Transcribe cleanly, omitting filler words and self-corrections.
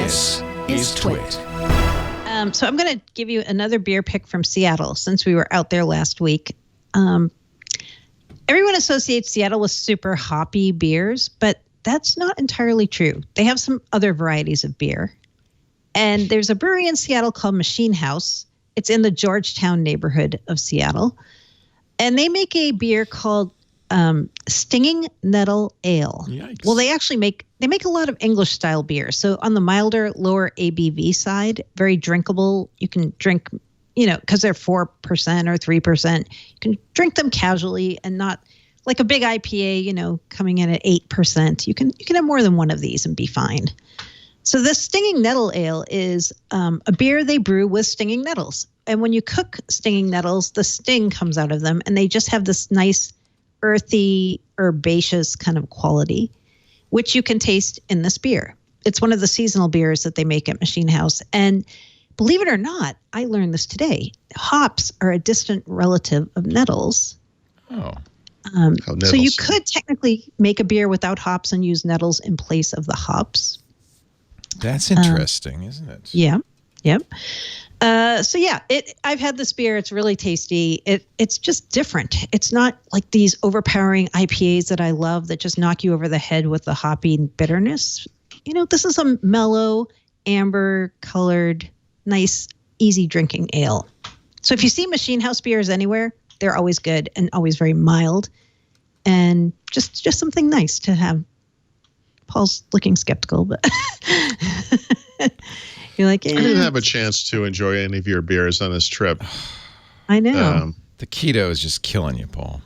This is TWiT. So I'm going to give you another beer pick from Seattle since we were out there last week. Everyone associates Seattle with super hoppy beers, but that's not entirely true. They have some other varieties of beer. And there's a brewery in Seattle called Machine House. It's in the Georgetown neighborhood of Seattle. And they make a beer called Stinging Nettle Ale. Yikes. Well, they make a lot of English style beer. So on the milder, lower ABV side, very drinkable. You can drink, because they're 4% or 3%. You can drink them casually and not like a big IPA, coming in at 8%. You can have more than one of these and be fine. So this Stinging Nettle Ale is a beer they brew with stinging nettles. And when you cook stinging nettles, the sting comes out of them, and they just have this nice earthy, herbaceous kind of quality, which you can taste in this beer. It's one of the seasonal beers that they make at Machine House. And believe it or not, I learned this today. Hops are a distant relative of nettles. Oh. So you could technically make a beer without hops and use nettles in place of the hops. That's interesting, isn't it? Yeah. Yep. I've had this beer. It's really tasty. It's just different. It's not like these overpowering IPAs that I love that just knock you over the head with the hoppy bitterness. This is a mellow, amber-colored, nice, easy drinking ale. So if you see Machine House beers anywhere, they're always good and always very mild, and just something nice to have. Paul's looking skeptical, but you're like, I didn't have a chance to enjoy any of your beers on this trip. I know. The keto is just killing you, Paul.